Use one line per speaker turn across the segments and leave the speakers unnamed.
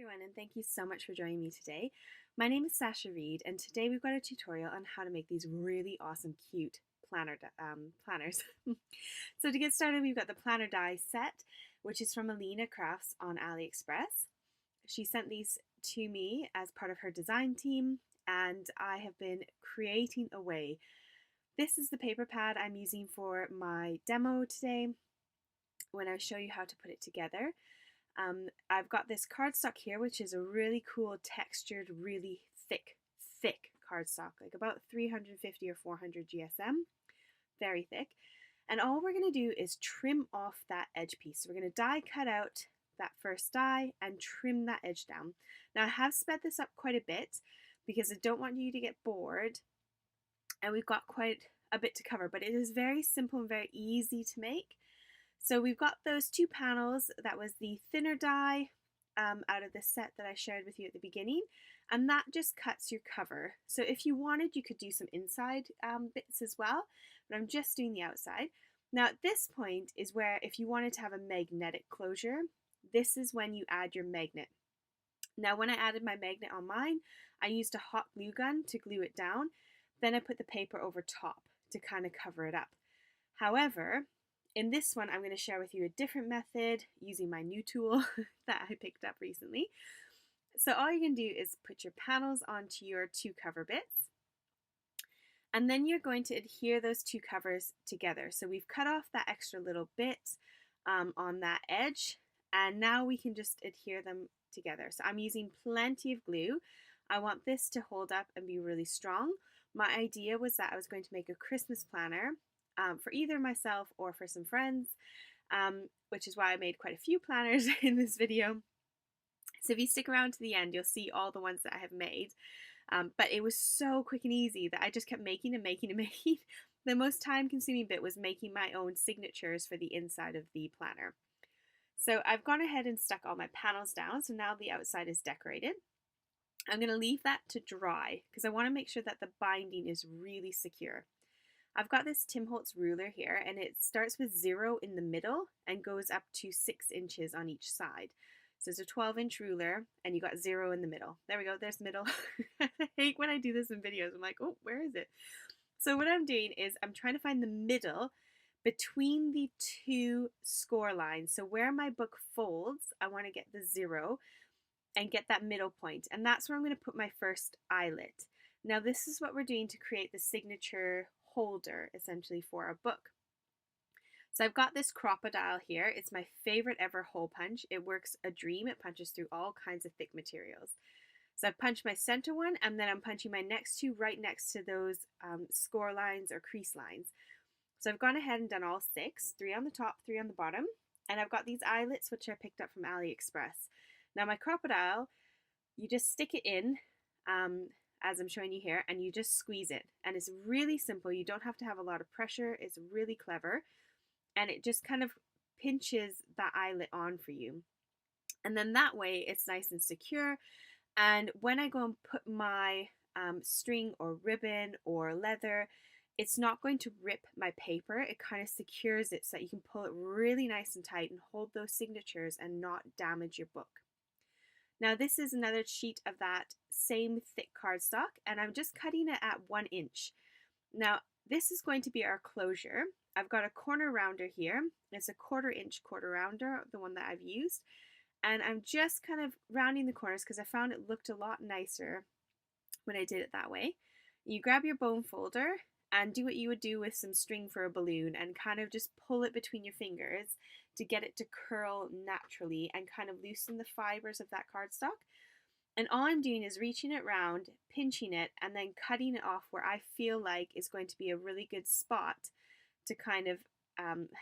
Everyone, and thank you so much for joining me today. My name is Sasha Reed, and today we've got a tutorial on how to make these really awesome, cute planners. So to get started, we've got the planner die set, which is from AlinaCrafts on AliExpress. She sent these to me as part of her design team, and I have been creating away. This is the paper pad I'm using for my demo today when I show you how to put it together. I've got this cardstock here, which is a really cool textured, really thick cardstock, like about 350 or 400 GSM, very thick. And all we're going to do is trim off that edge piece. So we're going to die cut out that first die and trim that edge down. Now I have sped this up quite a bit because I don't want you to get bored, and we've got quite a bit to cover, but it is very simple and very easy to make. So we've got those two panels. That was the thinner die out of the set that I shared with you at the beginning, and that just cuts your cover. So if you wanted, you could do some inside bits as well, but I'm just doing the outside. Now at this point is where, if you wanted to have a magnetic closure, this is when you add your magnet. Now when I added my magnet on mine, I used a hot glue gun to glue it down. Then I put the paper over top to kind of cover it up. However, in this one, I'm going to share with you a different method using my new tool that I picked up recently. So all you're going to do is put your panels onto your two cover bits, and then you're going to adhere those two covers together. So we've cut off that extra little bit on that edge, and now we can just adhere them together. So I'm using plenty of glue. I want this to hold up and be really strong. My idea was that I was going to make a Christmas planner for either myself or for some friends, which is why I made quite a few planners in this video. So if you stick around to the end, you'll see all the ones that I have made. But it was so quick and easy that I just kept making and making and making. The most time-consuming bit was making my own signatures for the inside of the planner. So I've gone ahead and stuck all my panels down, so now the outside is decorated. I'm going to leave that to dry because I want to make sure that the binding is really secure. I've got this Tim Holtz ruler here, and it starts with 0 in the middle and goes up to 6 inches on each side. So it's a 12-inch ruler, and you got 0 in the middle. There we go, there's middle. I hate when I do this in videos. I'm like, oh, where is it? So what I'm doing is I'm trying to find the middle between the two score lines. So where my book folds, I want to get the 0 and get that middle point. And that's where I'm going to put my first eyelet. Now this is what we're doing to create the signature holder, essentially, for a book. So I've got this crocodile here. It's my favorite ever hole punch. It works a dream. It punches through all kinds of thick materials. So I've punched my center one, and then I'm punching my next two right next to those score lines or crease lines. So I've gone ahead and done all 6, 3 on the top, 3 on the bottom, and I've got these eyelets which I picked up from AliExpress. Now my crocodile, you just stick it in as I'm showing you here, and you just squeeze it, and it's really simple. You don't have to have a lot of pressure. It's really clever, and it just kind of pinches that eyelet on for you, and then that way it's nice and secure. And when I go and put my string or ribbon or leather, it's not going to rip my paper. It kind of secures it so that you can pull it really nice and tight and hold those signatures and not damage your book. Now this is another sheet of that same thick cardstock, and I'm just cutting it at 1 inch. Now this is going to be our closure. I've got a corner rounder here. It's a 1/4 inch quarter rounder, the one that I've used. And I'm just kind of rounding the corners because I found it looked a lot nicer when I did it that way. You grab your bone folder and do what you would do with some string for a balloon and kind of just pull it between your fingers to get it to curl naturally and kind of loosen the fibers of that cardstock. And all I'm doing is reaching it round, pinching it, and then cutting it off where I feel like is going to be a really good spot to kind of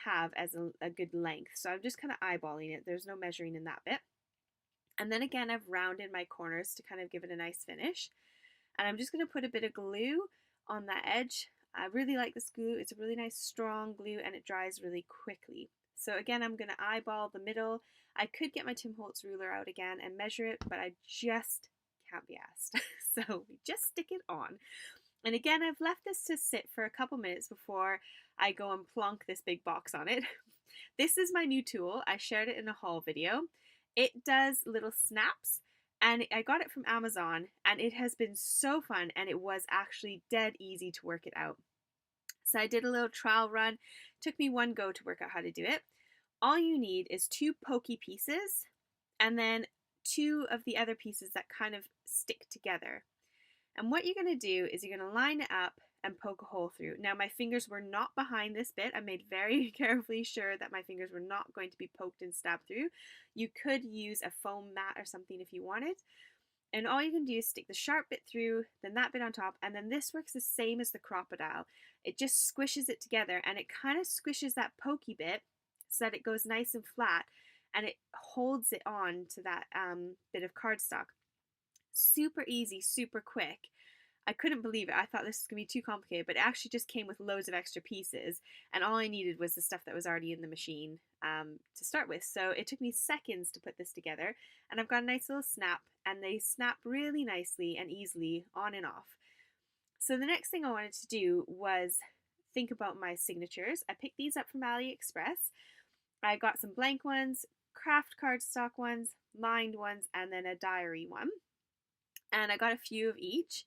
have as a good length. So I'm just kind of eyeballing it. There's no measuring in that bit. And then again, I've rounded my corners to kind of give it a nice finish. And I'm just going to put a bit of glue on that edge. I really like this glue. It's a really nice strong glue, and it dries really quickly. So again, I'm going to eyeball the middle. I could get my Tim Holtz ruler out again and measure it, but I just can't be asked. So we just stick it on. And again, I've left this to sit for a couple minutes before I go and plonk this big box on it. This is my new tool. I shared it in a haul video. It does little snaps And I got it from Amazon, and it has been so fun, and it was actually dead easy to work it out. So I did a little trial run. It took me one go to work out how to do it. All you need is 2 pokey pieces and then 2 of the other pieces that kind of stick together. And what you're going to do is you're going to line it up and poke a hole through. Now my fingers were not behind this bit. I made very carefully sure that my fingers were not going to be poked and stabbed through. You could use a foam mat or something if you wanted. And all you can do is stick the sharp bit through, then that bit on top, and then this works the same as the crocodile. It just squishes it together, and it kind of squishes that pokey bit so that it goes nice and flat, and it holds it on to that bit of cardstock. Super easy, super quick. I couldn't believe it. I thought this was going to be too complicated, but it actually just came with loads of extra pieces, and all I needed was the stuff that was already in the machine to start with. So it took me seconds to put this together, and I've got a nice little snap, and they snap really nicely and easily on and off. So the next thing I wanted to do was think about my signatures. I picked these up from AliExpress. I got some blank ones, craft cardstock ones, lined ones, and then a diary one. And I got a few of each.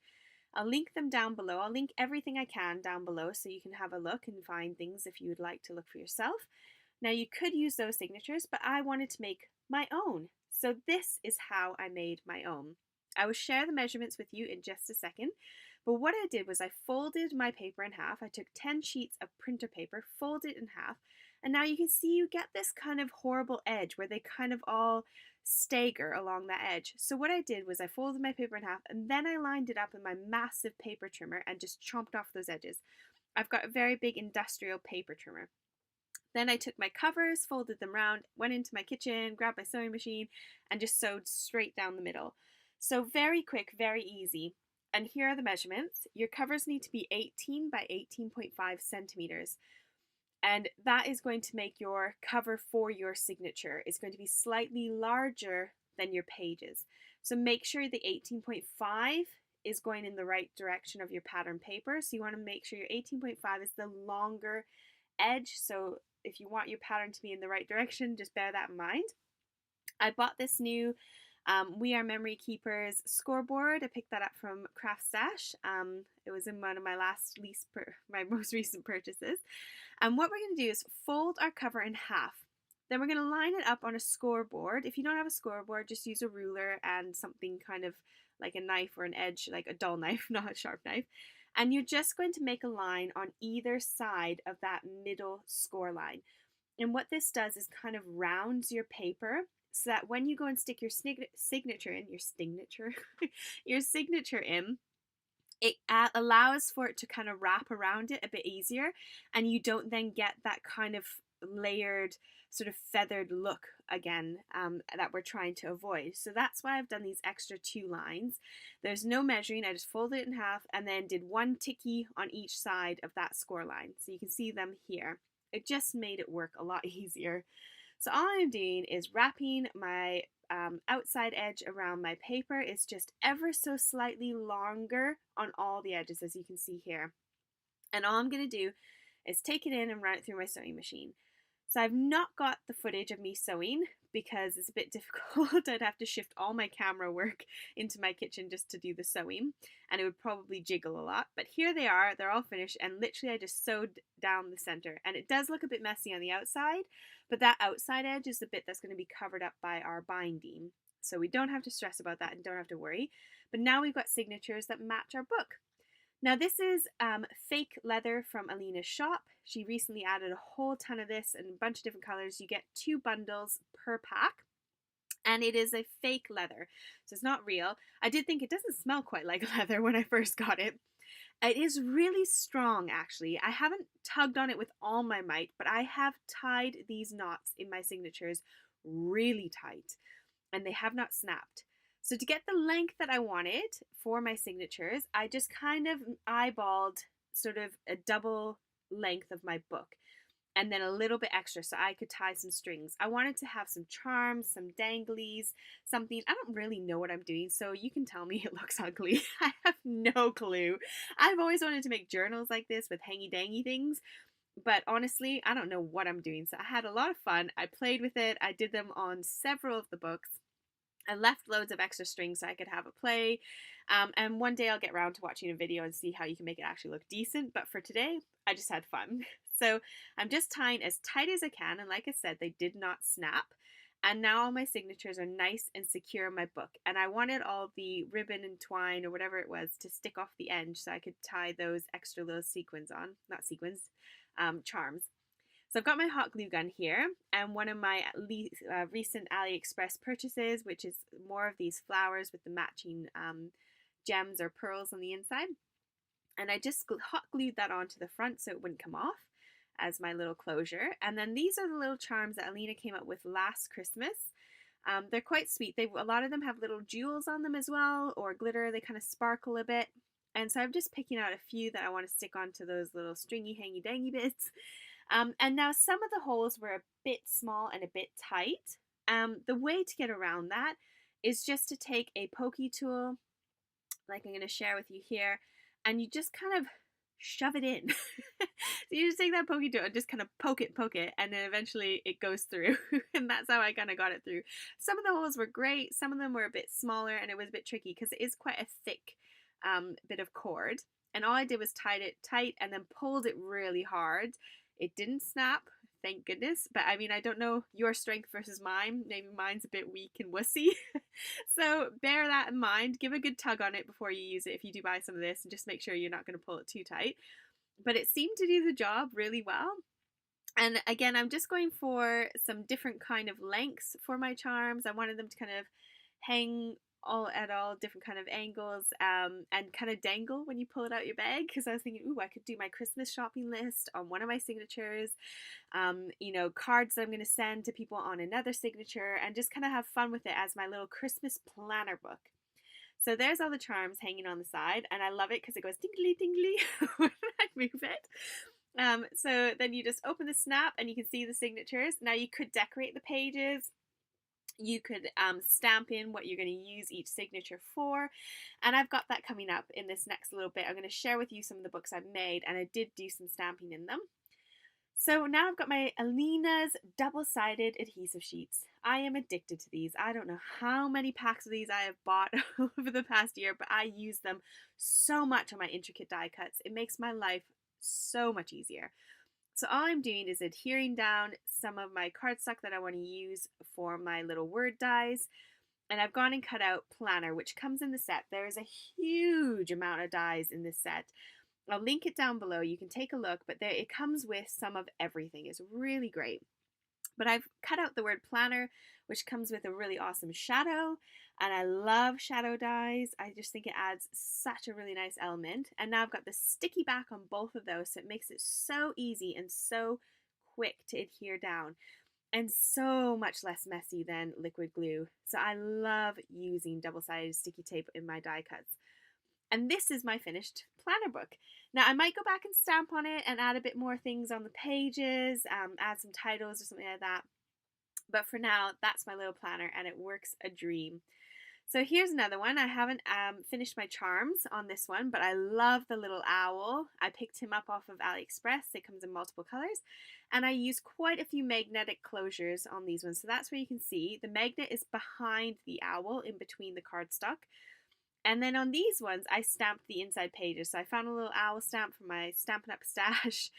I'll link them down below. I'll link everything I can down below so you can have a look and find things if you would like to look for yourself. Now you could use those signatures, but I wanted to make my own. So this is how I made my own. I will share the measurements with you in just a second. But what I did was I folded my paper in half. I took 10 sheets of printer paper, folded it in half, and now you can see you get this kind of horrible edge where they kind of all stagger along that edge. So what I did was I folded my paper in half, and then I lined it up with my massive paper trimmer and just chomped off those edges. I've got a very big industrial paper trimmer. Then I took my covers, folded them round, went into my kitchen, grabbed my sewing machine, and just sewed straight down the middle. So very quick, very easy. And here are the measurements. Your covers need to be 18 by 18.5 centimeters. And that is going to make your cover for your signature. It's going to be slightly larger than your pages. So make sure the 18.5 is going in the right direction of your pattern paper. So you want to make sure your 18.5 is the longer edge. So if you want your pattern to be in the right direction, just bear that in mind. I bought this new We Are Memory Keepers scoreboard. I picked that up from Craft Stash. It was in one of my my most recent purchases. And what we're going to do is fold our cover in half. Then we're going to line it up on a scoreboard. If you don't have a scoreboard, just use a ruler and something kind of like a knife or an edge, like a dull knife, not a sharp knife. And you're just going to make a line on either side of that middle score line. And what this does is kind of rounds your paper so that when you go and stick your signature in, it allows for it to kind of wrap around it a bit easier, and you don't then get that kind of layered sort of feathered look again that we're trying to avoid. So that's why I've done these extra 2 lines. There's no measuring. I just folded it in half and then did 1 ticky on each side of that score line. So you can see them here. It just made it work a lot easier. So all I'm doing is wrapping my outside edge around my paper. It's just ever so slightly longer on all the edges, as you can see here. And all I'm going to do is take it in and run it through my sewing machine. So I've not got the footage of me sewing because it's a bit difficult. I'd have to shift all my camera work into my kitchen just to do the sewing, and it would probably jiggle a lot. But here they are, they're all finished, and literally I just sewed down the center. And it does look a bit messy on the outside, but that outside edge is the bit that's going to be covered up by our binding. So we don't have to stress about that and don't have to worry. But now we've got signatures that match our book. Now this is fake leather from Alina's shop. She recently added a whole ton of this in a bunch of different colors. You get 2 bundles per pack, and it is a fake leather, so it's not real. I did think it doesn't smell quite like leather when I first got it. It is really strong, actually. I haven't tugged on it with all my might, but I have tied these knots in my signatures really tight, and they have not snapped. So to get the length that I wanted for my signatures, I just kind of eyeballed sort of a double length of my book and then a little bit extra so I could tie some strings. I wanted to have some charms, some danglies, something. I don't really know what I'm doing, so you can tell me it looks ugly. I have no clue. I've always wanted to make journals like this with hangy-dangy things, but honestly, I don't know what I'm doing. So I had a lot of fun. I played with it. I did them on several of the books. I left loads of extra strings so I could have a play. And one day I'll get around to watching a video and see how you can make it actually look decent. But for today, I just had fun. So I'm just tying as tight as I can. And like I said, they did not snap. And now all my signatures are nice and secure in my book. And I wanted all the ribbon and twine or whatever it was to stick off the end so I could tie those extra little sequins on, not sequins, charms. So I've got my hot glue gun here, and one of my recent AliExpress purchases, which is more of these flowers with the matching gems or pearls on the inside. And I just hot glued that onto the front so it wouldn't come off as my little closure. And then these are the little charms that Alina came up with last Christmas. They're quite sweet. A lot of them have little jewels on them as well, or glitter. They kind of sparkle a bit. And so I'm just picking out a few that I want to stick onto those little stringy hangy dangy bits. And now some of the holes were a bit small and a bit tight. The way to get around that is just to take a pokey tool, like I'm going to share with you here, and you just kind of shove it in. So you just take that pokey tool and just kind of poke it, and then eventually it goes through. And that's how I kind of got it through. Some of the holes were great. Some of them were a bit smaller, and it was a bit tricky because it is quite a thick bit of cord. And all I did was tied it tight and then pulled it really hard. It didn't snap, thank goodness. But I mean, I don't know your strength versus mine. Maybe mine's a bit weak and wussy. So bear that in mind. Give a good tug on it before you use it if you do buy some of this, and just make sure you're not going to pull it too tight. But it seemed to do the job really well. And again, I'm just going for some different kind of lengths for my charms. I wanted them to kind of hang at all different kind of angles, and kind of dangle when you pull it out your bag, because I was thinking, ooh, I could do my Christmas shopping list on one of my signatures, cards that I'm going to send to people on another signature, and just kind of have fun with it as my little Christmas planner book. So there's all the charms hanging on the side, and I love it because it goes tingly tingly when I move it. So then you just open the snap and you can see the signatures. Now you could decorate the pages. You could stamp in what you're going to use each signature for, and I've got that coming up in this next little bit. I'm going to share with you some of the books I've made, and I did do some stamping in them. So now I've got my Alina's double-sided adhesive sheets. I am addicted to these. I don't know how many packs of these I have bought over the past year, but I use them so much on my intricate die cuts. It makes my life so much easier. So all I'm doing is adhering down some of my cardstock that I want to use for my little word dies. And I've gone and cut out planner, which comes in the set. There's a huge amount of dies in this set. I'll link it down below. You can take a look, but it comes with some of everything. It's really great. But I've cut out the word planner, which comes with a really awesome shadow. And I love shadow dies. I just think it adds such a really nice element. And now I've got the sticky back on both of those, so it makes it so easy and so quick to adhere down, and so much less messy than liquid glue. So I love using double-sided sticky tape in my die cuts. And this is my finished planner book. Now I might go back and stamp on it and add a bit more things on the pages, add some titles or something like that. But for now, that's my little planner, and it works a dream. So here's another one. I haven't finished my charms on this one, but I love the little owl. I picked him up off of AliExpress. It comes in multiple colors. And I used quite a few magnetic closures on these ones. So that's where you can see the magnet is behind the owl, in between the cardstock. And then on these ones, I stamped the inside pages. So I found a little owl stamp from my Stampin' Up! Stash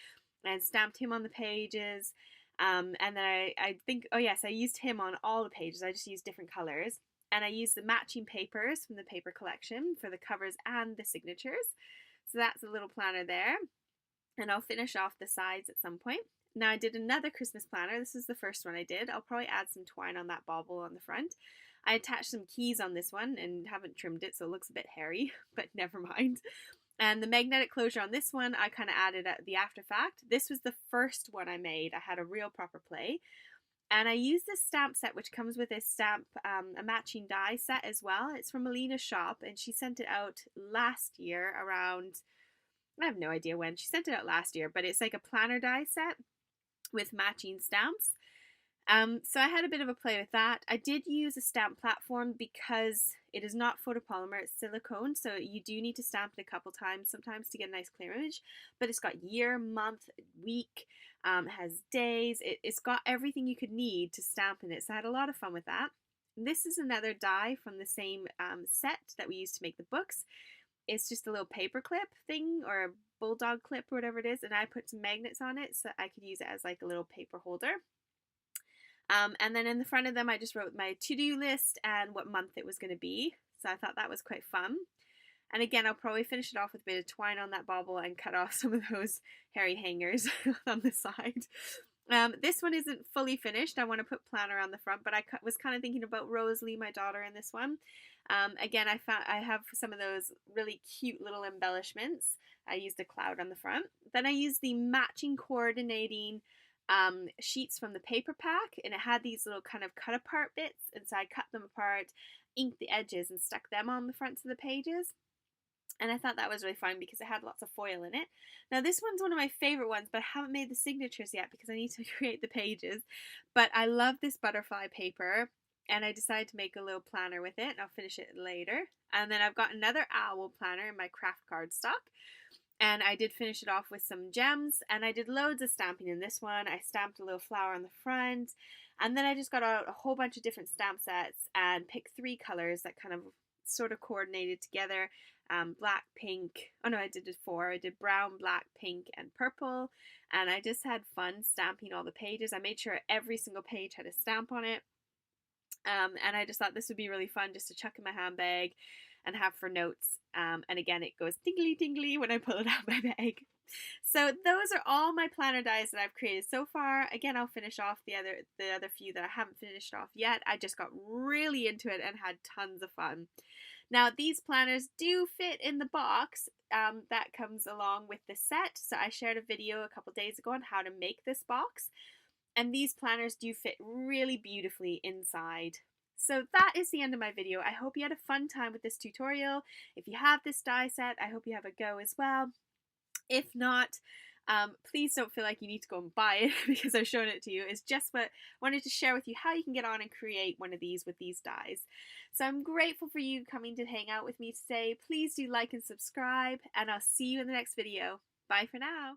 and stamped him on the pages. And then I think, oh yes, I used him on all the pages. I just used different colors. And I used the matching papers from the paper collection for the covers and the signatures. So that's a little planner there. And I'll finish off the sides at some point. Now I did another Christmas planner. This is the first one I did. I'll probably add some twine on that bauble on the front. I attached some keys on this one and haven't trimmed it, so it looks a bit hairy, but never mind. And the magnetic closure on this one, I kind of added at the after fact. This was the first one I made. I had a real proper play. And I used this stamp set, which comes with a matching die set as well. It's from Alina's shop, and she sent it out last year around, I have no idea when. She sent it out last year, but it's like a planner die set with matching stamps. So I had a bit of a play with that. I did use a stamp platform because it is not photopolymer, it's silicone, so you do need to stamp it a couple times sometimes to get a nice clear image. But it's got year, month, week, has days. It's got everything you could need to stamp in it, so I had a lot of fun with that. This is another die from the same set that we used to make the books. It's just a little paper clip thing or a bulldog clip or whatever it is, and I put some magnets on it so I could use it as like a little paper holder. And then in the front of them I just wrote my to-do list and what month it was going to be, so I thought that was quite fun. And again, I'll probably finish it off with a bit of twine on that bauble and cut off some of those hairy hangers on the side. This one isn't fully finished. I want to put planner on the front, but I was kind of thinking about Rosalie, my daughter, in this one. Again, I have some of those really cute little embellishments. I used a cloud on the front. Then I used the matching coordinating sheets from the paper pack, and it had these little kind of cut apart bits, and so I cut them apart, inked the edges, and stuck them on the fronts of the pages. And I thought that was really fun because it had lots of foil in it. Now this one's one of my favorite ones, but I haven't made the signatures yet because I need to create the pages. But I love this butterfly paper, and I decided to make a little planner with it. I'll finish it later. And then I've got another owl planner in my craft cardstock. And I did finish it off with some gems, and I did loads of stamping in this one. I stamped a little flower on the front, and then I just got out a whole bunch of different stamp sets and picked 3 colors that kind of sort of coordinated together. Black, pink, oh no, I did 4. I did brown, black, pink, and purple, and I just had fun stamping all the pages. I made sure every single page had a stamp on it, and I just thought this would be really fun just to chuck in my handbag and have for notes. And again, it goes tingly tingly when I pull it out of my bag. So those are all my planner dies that I've created so far. Again, I'll finish off the other few that I haven't finished off yet. I just got really into it and had tons of fun. Now these planners do fit in the box that comes along with the set. So I shared a video a couple days ago on how to make this box, and these planners do fit really beautifully inside. So that is the end of my video. I hope you had a fun time with this tutorial. If you have this die set, I hope you have a go as well. If not, please don't feel like you need to go and buy it because I've shown it to you. It's just what I wanted to share with you, how you can get on and create one of these with these dies. So I'm grateful for you coming to hang out with me today. Please do like and subscribe, and I'll see you in the next video. Bye for now.